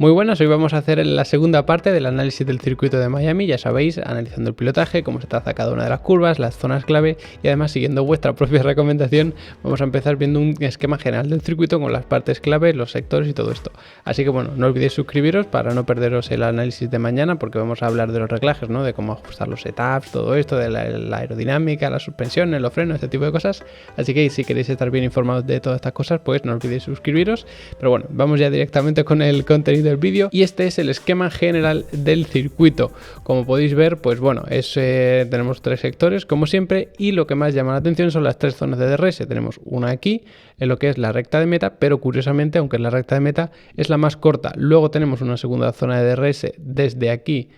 Muy buenas, hoy vamos a hacer la segunda parte del análisis del circuito de Miami, ya sabéis, analizando el pilotaje, cómo se traza cada una de las curvas, las zonas clave y además siguiendo vuestra propia recomendación, vamos a empezar viendo un esquema general del circuito con las partes clave, los sectores y todo esto. Así que bueno, no olvidéis suscribiros para no perderos el análisis de mañana porque vamos a hablar de los reglajes, ¿no? De cómo ajustar los setups, todo esto, de la aerodinámica, las suspensiones, los frenos, este tipo de cosas. Así que si queréis estar bien informados de todas estas cosas, pues no olvidéis suscribiros. Pero bueno, vamos ya directamente con el contenido del vídeo y este es el esquema general del circuito. Como podéis ver, pues bueno, tenemos tres sectores como siempre y lo que más llama la atención son las tres zonas de DRS. Tenemos una aquí en lo que es la recta de meta, pero curiosamente, aunque la recta de meta es la más corta, luego tenemos una segunda zona de DRS desde aquí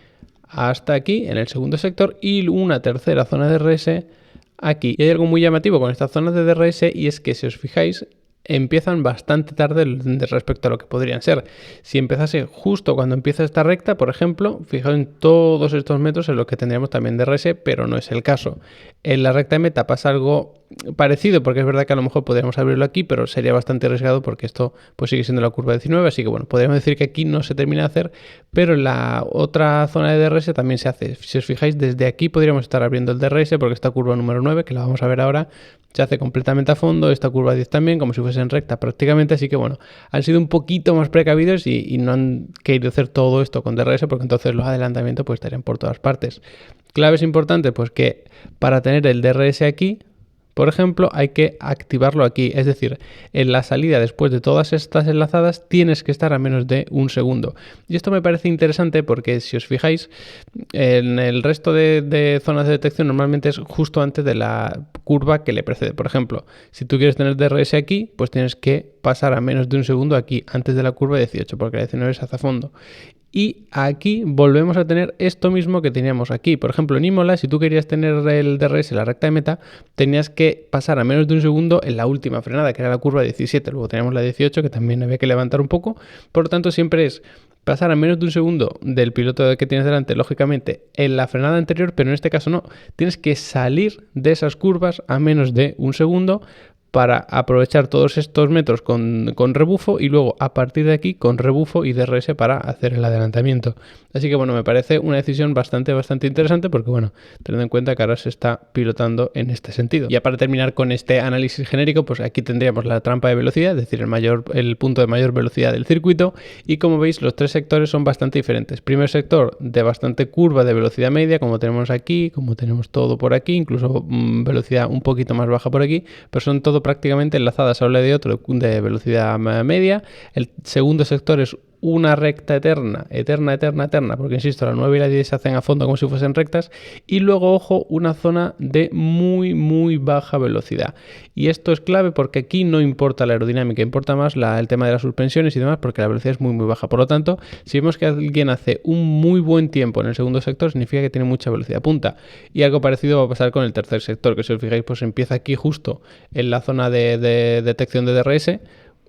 hasta aquí en el segundo sector y una tercera zona de DRS aquí. Y hay algo muy llamativo con estas zonas de DRS y es que si os fijáis empiezan bastante tarde respecto a lo que podrían ser. Si empezase justo cuando empieza esta recta, por ejemplo, fijaos en todos estos metros en los que tendríamos también DRS, pero no es el caso. En la recta de meta pasa algo parecido, porque es verdad que a lo mejor podríamos abrirlo aquí, pero sería bastante arriesgado porque esto pues sigue siendo la curva 19, así que bueno, podríamos decir que aquí no se termina de hacer, pero en la otra zona de DRS también se hace. Si os fijáis, desde aquí podríamos estar abriendo el DRS porque esta curva número 9, que la vamos a ver ahora, se hace completamente a fondo, esta curva 10 también, como si fuese en recta prácticamente, así que bueno, han sido un poquito más precavidos y no han querido hacer todo esto con DRS porque entonces los adelantamientos pues estarían por todas partes. Claves importantes, pues que para tener el DRS aquí, por ejemplo, hay que activarlo aquí, es decir, en la salida después de todas estas enlazadas tienes que estar a menos de un segundo. Y esto me parece interesante porque si os fijáis, en el resto de zonas de detección normalmente es justo antes de la curva que le precede. Por ejemplo, si tú quieres tener DRS aquí, pues tienes que pasar a menos de un segundo aquí, antes de la curva 18, porque la 19 se hace a fondo. Y aquí volvemos a tener esto mismo que teníamos aquí. Por ejemplo, en Imola, si tú querías tener el DRS en la recta de meta, tenías que pasar a menos de un segundo en la última frenada, que era la curva 17. Luego teníamos la 18, que también había que levantar un poco. Por lo tanto, siempre es pasar a menos de un segundo del piloto que tienes delante, lógicamente, en la frenada anterior, pero en este caso no. Tienes que salir de esas curvas a menos de un segundo para aprovechar todos estos metros con rebufo y luego a partir de aquí con rebufo y DRS para hacer el adelantamiento. Así que bueno, me parece una decisión bastante interesante porque bueno, teniendo en cuenta que ahora se está pilotando en este sentido. Ya para terminar con este análisis genérico, pues aquí tendríamos la trampa de velocidad, es decir, el punto de mayor velocidad del circuito y como veis los tres sectores son bastante diferentes. Primer sector de bastante curva de velocidad media como tenemos aquí, como tenemos todo por aquí, incluso velocidad un poquito más baja por aquí, pero son todo prácticamente enlazadas a un lado de otro de velocidad media. El segundo sector es una recta eterna, porque insisto, la 9 y la 10 se hacen a fondo como si fuesen rectas, y luego, ojo, una zona de muy baja velocidad. Y esto es clave porque aquí no importa la aerodinámica, importa más el tema de las suspensiones y demás, porque la velocidad es muy baja. Por lo tanto, si vemos que alguien hace un muy buen tiempo en el segundo sector, significa que tiene mucha velocidad punta. Y algo parecido va a pasar con el tercer sector, que si os fijáis, pues empieza aquí justo en la zona de detección de DRS.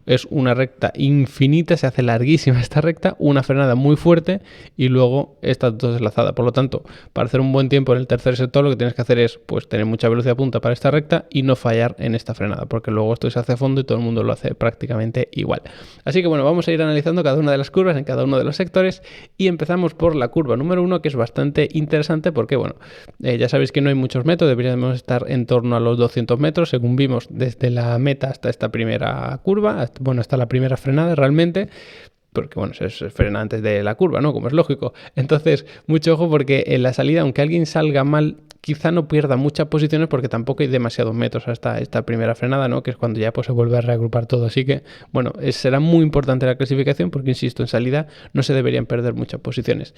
Es una recta infinita, se hace larguísima esta recta, una frenada muy fuerte y luego estas dos enlazadas. Por lo tanto, para hacer un buen tiempo en el tercer sector lo que tienes que hacer es pues tener mucha velocidad punta para esta recta y no fallar en esta frenada, porque luego esto se hace a fondo y todo el mundo lo hace prácticamente igual. Así que bueno, vamos a ir analizando cada una de las curvas en cada uno de los sectores y empezamos por la curva número 1, que es bastante interesante porque bueno, ya sabéis que no hay muchos metros, deberíamos estar en torno a los 200 metros según vimos desde la meta hasta esta primera curva, hasta la primera frenada realmente, porque bueno, se frena antes de la curva, ¿no? Como es lógico. Entonces, mucho ojo porque en la salida, aunque alguien salga mal, quizá no pierda muchas posiciones porque tampoco hay demasiados metros hasta esta primera frenada, ¿no? Que es cuando ya pues, se vuelve a reagrupar todo. Así que, bueno, será muy importante la clasificación porque, insisto, en salida no se deberían perder muchas posiciones.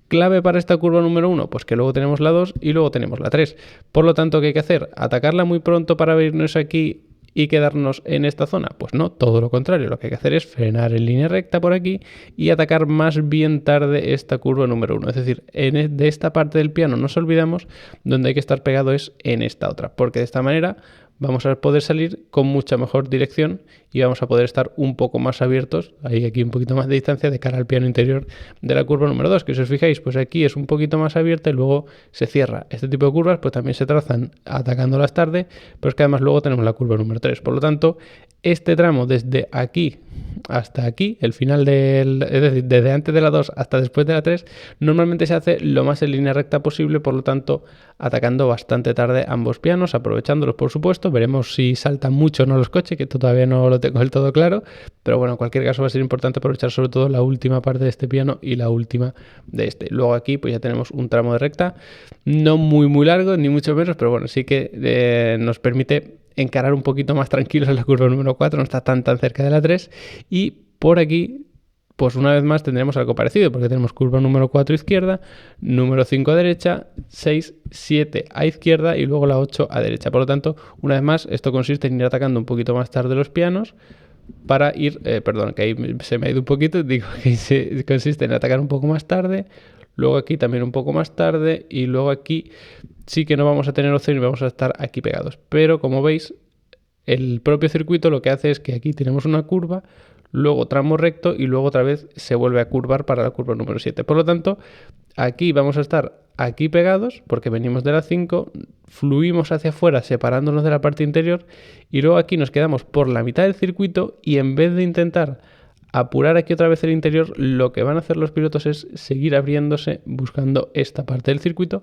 ¿Clave para esta curva número 1? Pues que luego tenemos la 2 y luego tenemos la 3. Por lo tanto, ¿qué hay que hacer? ¿Atacarla muy pronto para abrirnos aquí y quedarnos en esta zona? Pues no, todo lo contrario. Lo que hay que hacer es frenar en línea recta por aquí y atacar más bien tarde esta curva número 1. Es decir, de esta parte del piano nos olvidamos, donde hay que estar pegado es en esta otra, porque de esta manera vamos a poder salir con mucha mejor dirección y vamos a poder estar un poco más abiertos, aquí un poquito más de distancia de cara al piano interior de la curva número 2, que si os fijáis, pues aquí es un poquito más abierta y luego se cierra. Este tipo de curvas pues también se trazan atacándolas tarde, pero es que además luego tenemos la curva número 3. Por lo tanto, este tramo desde aquí hasta aquí, el final es decir, desde antes de la 2 hasta después de la 3, normalmente se hace lo más en línea recta posible, por lo tanto, atacando bastante tarde ambos pianos, aprovechándolos por supuesto. Veremos si saltan mucho o no los coches, que esto todavía no lo tengo del todo claro, pero bueno, en cualquier caso va a ser importante aprovechar sobre todo la última parte de este piano y la última de este. Luego aquí pues ya tenemos un tramo de recta, no muy largo, ni mucho menos, pero bueno, sí que nos permite encarar un poquito más tranquilos en la curva número 4, no está tan cerca de la 3, y por aquí pues una vez más tendremos algo parecido, porque tenemos curva número 4 izquierda, número 5 a derecha, 6, 7 a izquierda y luego la 8 a derecha. Por lo tanto, una vez más, esto consiste en ir atacando un poquito más tarde los pianos para ir, perdón, que ahí se me ha ido un poquito, digo que consiste en atacar un poco más tarde, luego aquí también un poco más tarde y luego aquí sí que no vamos a tener opción y vamos a estar aquí pegados. Pero como veis, el propio circuito lo que hace es que aquí tenemos una curva, luego tramo recto y luego otra vez se vuelve a curvar para la curva número 7. Por lo tanto, aquí vamos a estar aquí pegados porque venimos de la 5, fluimos hacia afuera separándonos de la parte interior y luego aquí nos quedamos por la mitad del circuito y en vez de intentar apurar aquí otra vez el interior, lo que van a hacer los pilotos es seguir abriéndose buscando esta parte del circuito,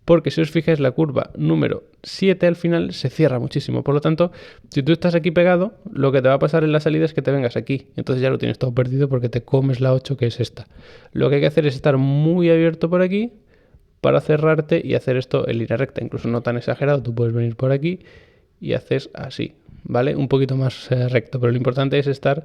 porque si os fijáis la curva número 7 al final se cierra muchísimo. Por lo tanto, si tú estás aquí pegado, lo que te va a pasar en la salida es que te vengas aquí. Entonces ya lo tienes todo perdido porque te comes la 8, que es esta. Lo que hay que hacer es estar muy abierto por aquí para cerrarte y hacer esto en línea recta. Incluso no tan exagerado, tú puedes venir por aquí y haces así, ¿vale? Un poquito más recto, pero lo importante es estar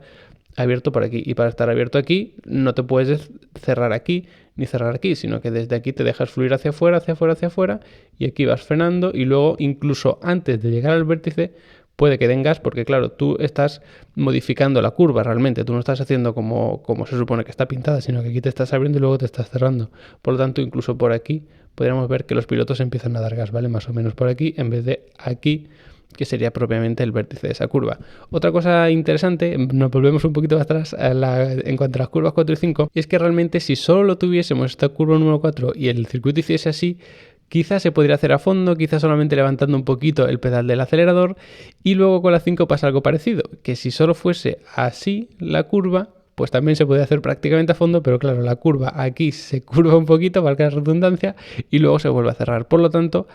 abierto por aquí, y para estar abierto aquí no te puedes cerrar aquí ni cerrar aquí, sino que desde aquí te dejas fluir hacia afuera, hacia afuera, hacia afuera, y aquí vas frenando y luego incluso antes de llegar al vértice puede que den gas, porque claro, tú estás modificando la curva realmente, tú no estás haciendo como se supone que está pintada, sino que aquí te estás abriendo y luego te estás cerrando. Por lo tanto, incluso por aquí podríamos ver que los pilotos empiezan a dar gas, ¿vale? Más o menos por aquí, en vez de aquí, que sería propiamente el vértice de esa curva. Otra cosa interesante, nos volvemos un poquito atrás en cuanto a las curvas 4 y 5, y es que realmente si solo tuviésemos esta curva número 4 y el circuito hiciese así, quizás se podría hacer a fondo, quizás solamente levantando un poquito el pedal del acelerador, y luego con la 5 pasa algo parecido, que si solo fuese así la curva, pues también se puede hacer prácticamente a fondo, pero claro, la curva aquí se curva un poquito, valga la redundancia, y luego se vuelve a cerrar. Por lo tanto,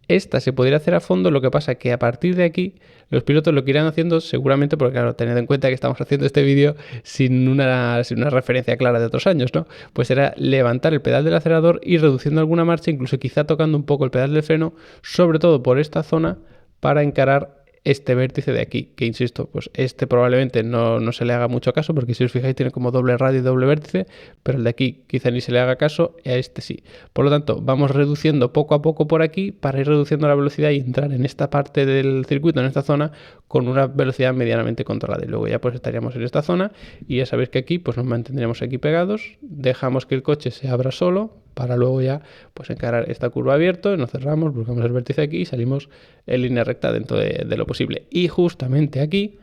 esta se podría hacer a fondo, lo que pasa que a partir de aquí los pilotos lo que irán haciendo seguramente, porque claro, tened en cuenta que estamos haciendo este vídeo sin una referencia clara de otros años, ¿no? Pues será levantar el pedal del acelerador y reduciendo alguna marcha, incluso quizá tocando un poco el pedal del freno, sobre todo por esta zona, para encarar este vértice de aquí, que insisto, pues este probablemente no se le haga mucho caso, porque si os fijáis tiene como doble radio y doble vértice, pero el de aquí quizá ni se le haga caso, y a este sí. Por lo tanto, vamos reduciendo poco a poco por aquí para ir reduciendo la velocidad y entrar en esta parte del circuito, en esta zona, con una velocidad medianamente controlada. Y luego ya pues estaríamos en esta zona y ya sabéis que aquí pues nos mantendremos aquí pegados, dejamos que el coche se abra solo para luego ya pues encarar esta curva abierto, nos cerramos, buscamos el vértice aquí y salimos en línea recta dentro de lo posible. Y justamente aquí,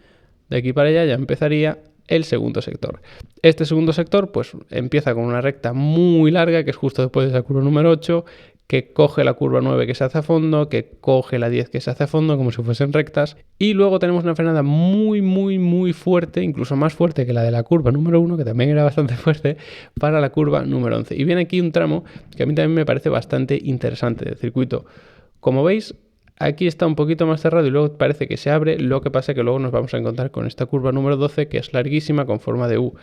de aquí para allá, ya empezaría el segundo sector. Este segundo sector pues empieza con una recta muy larga, que es justo después de esa curva número 8, que coge la curva 9 que se hace a fondo, que coge la 10 que se hace a fondo, como si fuesen rectas, y luego tenemos una frenada muy fuerte, incluso más fuerte que la de la curva número 1, que también era bastante fuerte, para la curva número 11. Y viene aquí un tramo que a mí también me parece bastante interesante del circuito. Como veis, aquí está un poquito más cerrado y luego parece que se abre, lo que pasa es que luego nos vamos a encontrar con esta curva número 12, que es larguísima, con forma de U.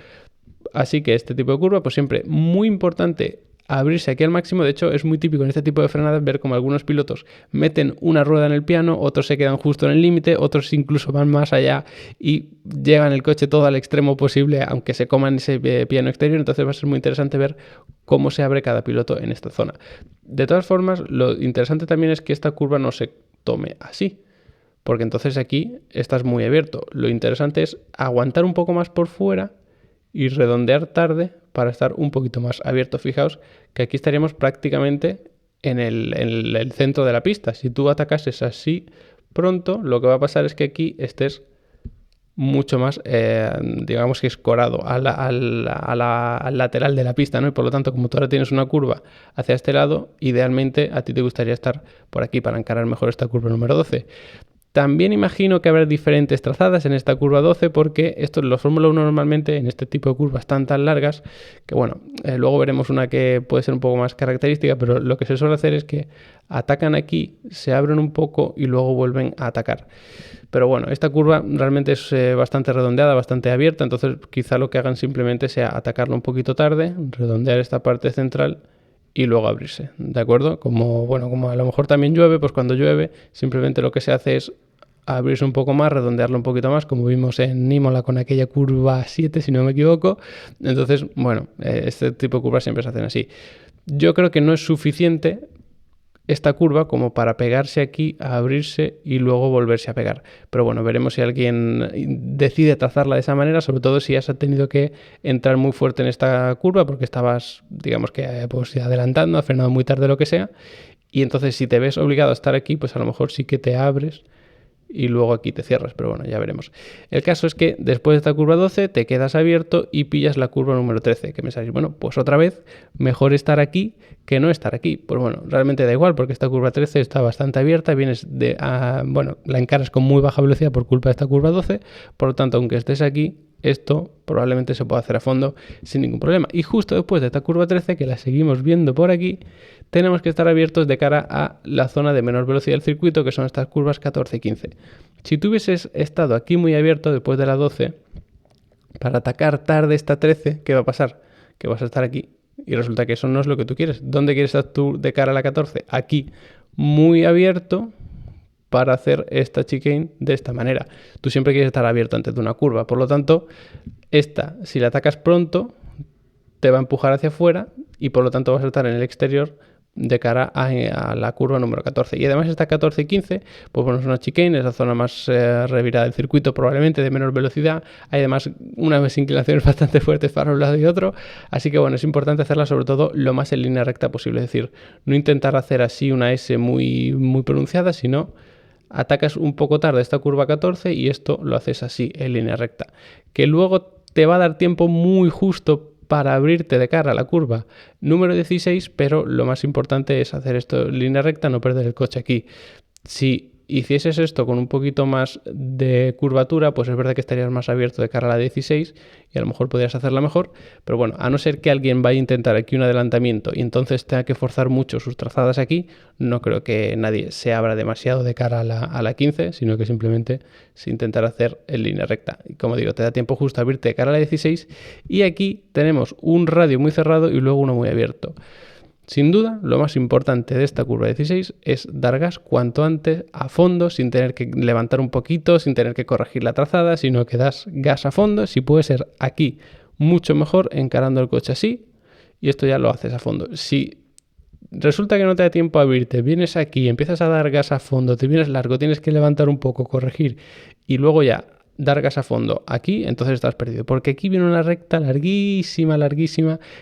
Así que este tipo de curva, pues siempre muy importante abrirse aquí al máximo. De hecho, es muy típico en este tipo de frenadas ver como algunos pilotos meten una rueda en el piano, otros se quedan justo en el límite, otros incluso van más allá y llevan el coche todo al extremo posible, aunque se coman ese piano exterior. Entonces va a ser muy interesante ver cómo se abre cada piloto en esta zona. De todas formas, lo interesante también es que esta curva no se tome así, porque entonces aquí estás muy abierto. Lo interesante es aguantar un poco más por fuera y redondear tarde para estar un poquito más abierto. Fijaos que aquí estaríamos prácticamente en el centro de la pista. Si tú atacases así pronto, lo que va a pasar es que aquí estés mucho más, digamos que escorado al lateral de la pista, ¿no? Y por lo tanto, como tú ahora tienes una curva hacia este lado, idealmente a ti te gustaría estar por aquí para encarar mejor esta curva número 12. También imagino que habrá diferentes trazadas en esta curva 12 porque esto los Fórmula 1 normalmente en este tipo de curvas tan largas que bueno, luego veremos una que puede ser un poco más característica, pero lo que se suele hacer es que atacan aquí, se abren un poco y luego vuelven a atacar. Pero bueno, esta curva realmente es bastante redondeada, bastante abierta, entonces quizá lo que hagan simplemente sea atacarla un poquito tarde, redondear esta parte central y luego abrirse, ¿de acuerdo? Como a lo mejor también llueve, pues cuando llueve simplemente lo que se hace es abrirse un poco más, redondearlo un poquito más, como vimos en Imola con aquella curva 7, si no me equivoco. Entonces, bueno, este tipo de curvas siempre se hacen así. Yo creo que no es suficiente esta curva como para pegarse aquí, a abrirse y luego volverse a pegar. Pero bueno, veremos si alguien decide trazarla de esa manera, sobre todo si has tenido que entrar muy fuerte en esta curva porque estabas, digamos que pues, adelantando, has frenado muy tarde, lo que sea. Y entonces si te ves obligado a estar aquí, pues a lo mejor sí que te abres y luego aquí te cierras, pero bueno, ya veremos. El caso es que después de esta curva 12 te quedas abierto y pillas la curva número 13, que me sabéis, bueno, pues otra vez, mejor estar aquí que no estar aquí. Pues bueno, realmente da igual porque esta curva 13 está bastante abierta, vienes la encaras con muy baja velocidad por culpa de esta curva 12, por lo tanto, aunque estés aquí, esto probablemente se pueda hacer a fondo sin ningún problema. Y justo después de esta curva 13, que la seguimos viendo por aquí, tenemos que estar abiertos de cara a la zona de menor velocidad del circuito, que son estas curvas 14 y 15. Si tú hubieses estado aquí muy abierto después de la 12, para atacar tarde esta 13, ¿qué va a pasar? Que vas a estar aquí y resulta que eso no es lo que tú quieres. ¿Dónde quieres estar tú de cara a la 14? Aquí, muy abierto, para hacer esta chicane de esta manera. Tú siempre quieres estar abierto antes de una curva, por lo tanto, esta, si la atacas pronto, te va a empujar hacia afuera y por lo tanto vas a estar en el exterior de cara a la curva número 14. Y además esta 14 y 15, pues bueno, es una chicane, es la zona más revirada del circuito, probablemente de menor velocidad. Hay además unas inclinaciones bastante fuertes para un lado y otro. Así que bueno, es importante hacerla sobre todo lo más en línea recta posible. Es decir, no intentar hacer así una S muy, muy pronunciada, sino atacas un poco tarde esta curva 14 y esto lo haces así, en línea recta. Que luego te va a dar tiempo muy justo para abrirte de cara a la curva número 16, pero lo más importante es hacer esto en línea recta, no perder el coche aquí. Si hicieses esto con un poquito más de curvatura, pues es verdad que estarías más abierto de cara a la 16 y a lo mejor podrías hacerla mejor, pero bueno, a no ser que alguien vaya a intentar aquí un adelantamiento y entonces tenga que forzar mucho sus trazadas aquí, no creo que nadie se abra demasiado de cara a la 15, sino que simplemente se intentará hacer en línea recta. Y como digo, te da tiempo justo a abrirte de cara a la 16 y aquí tenemos un radio muy cerrado y luego uno muy abierto. Sin duda, lo más importante de esta curva 16 es dar gas cuanto antes a fondo, sin tener que levantar un poquito, sin tener que corregir la trazada, sino que das gas a fondo. Si puede ser aquí, mucho mejor encarando el coche así, y esto ya lo haces a fondo. Si resulta que no te da tiempo a abrirte, vienes aquí, empiezas a dar gas a fondo, te vienes largo, tienes que levantar un poco, corregir, y luego ya dar gas a fondo aquí, entonces estás perdido, porque aquí viene una recta larguísima,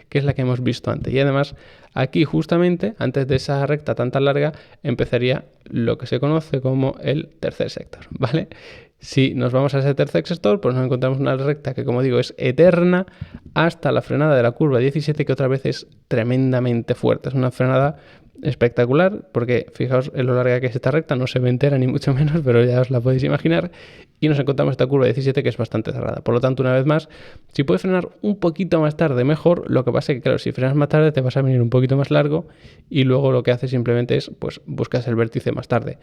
que es la que hemos visto antes. Y además, aquí justamente, antes de esa recta tan larga, empezaría lo que se conoce como el tercer sector, ¿vale? Si nos vamos a ese tercer sector, pues nos encontramos una recta que, como digo, es eterna hasta la frenada de la curva 17, que otra vez es tremendamente fuerte. Es una frenada espectacular, porque fijaos en lo larga que es esta recta, no se ve entera ni mucho menos, pero ya os la podéis imaginar, y nos encontramos esta curva 17 que es bastante cerrada. Por lo tanto, una vez más, si puedes frenar un poquito más tarde, mejor. Lo que pasa es que, claro, si frenas más tarde te vas a venir un poquito más largo y luego lo que haces simplemente es, pues, buscas el vértice más tarde.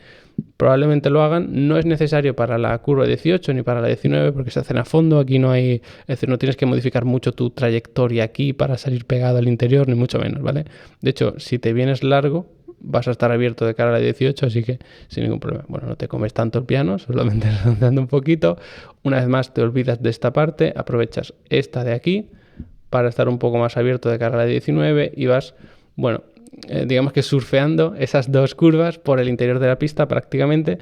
Probablemente lo hagan, no es necesario para la curva 18 ni para la 19 porque se hacen a fondo, aquí no hay, es decir, no tienes que modificar mucho tu trayectoria aquí para salir pegado al interior, ni mucho menos, ¿vale? De hecho, si te vienes largo, vas a estar abierto de cara a la 18, así que sin ningún problema. Bueno, no te comes tanto el piano, solamente redondeando un poquito. Una vez más te olvidas de esta parte, aprovechas esta de aquí para estar un poco más abierto de cara a la 19 y vas, bueno, digamos que surfeando esas dos curvas por el interior de la pista prácticamente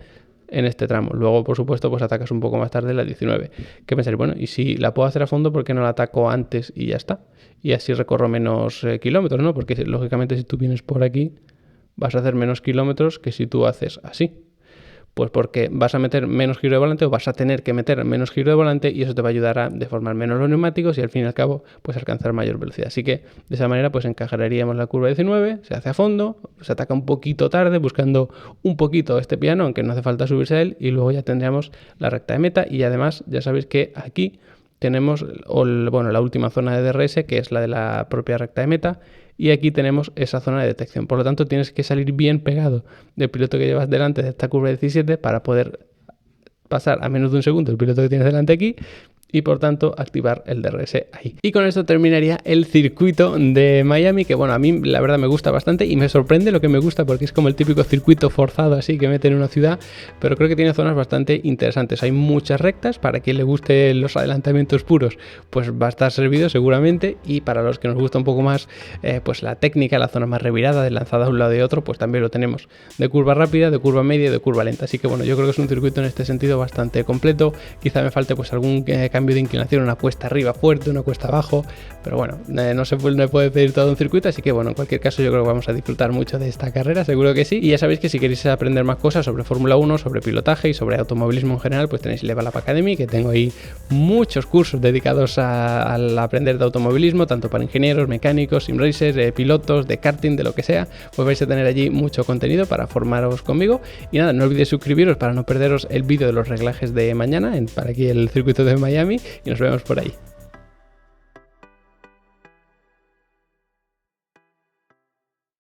en este tramo. Luego, por supuesto, pues atacas un poco más tarde la 19. ¿Qué pensáis? Bueno, y si la puedo hacer a fondo, ¿por qué no la ataco antes y ya está? Y así recorro menos kilómetros, ¿no? Porque lógicamente si tú vienes por aquí vas a hacer menos kilómetros que si tú haces así. Pues porque vas a meter menos giro de volante o vas a tener que meter menos giro de volante y eso te va a ayudar a deformar menos los neumáticos y al fin y al cabo pues alcanzar mayor velocidad. Así que de esa manera pues encajaríamos la curva 19, se hace a fondo, se ataca un poquito tarde buscando un poquito este piano, aunque no hace falta subirse a él, y luego ya tendríamos la recta de meta y además ya sabéis que aquí tenemos la última zona de DRS, que es la de la propia recta de meta, y aquí tenemos esa zona de detección. Por lo tanto, tienes que salir bien pegado del piloto que llevas delante de esta curva 17 para poder pasar a menos de un segundo el piloto que tienes delante aquí y por tanto activar el DRS ahí. Y con esto terminaría el circuito de Miami, que bueno, a mí la verdad me gusta bastante y me sorprende lo que me gusta porque es como el típico circuito forzado así que mete en una ciudad, pero creo que tiene zonas bastante interesantes. Hay muchas rectas, para quien le guste los adelantamientos puros pues va a estar servido seguramente, y para los que nos gusta un poco más pues la técnica, la zona más revirada, de lanzada de un lado y otro, pues también lo tenemos de curva rápida, de curva media y de curva lenta. Así que bueno, yo creo que es un circuito en este sentido bastante completo. Quizá me falte pues algún cambio de inclinación, una cuesta arriba fuerte, una cuesta abajo, pero bueno, no se puede pedir todo un circuito, así que bueno, en cualquier caso yo creo que vamos a disfrutar mucho de esta carrera, seguro que sí. Y ya sabéis que si queréis aprender más cosas sobre Fórmula 1, sobre pilotaje y sobre automovilismo en general, pues tenéis Level Up Academy, que tengo ahí muchos cursos dedicados al aprender de automovilismo, tanto para ingenieros, mecánicos, sim racers, pilotos, de karting, de lo que sea, pues vais a tener allí mucho contenido para formaros conmigo. Y nada, no olvidéis suscribiros para no perderos el vídeo de los reglajes de mañana para aquí el circuito de Miami, y nos vemos por ahí.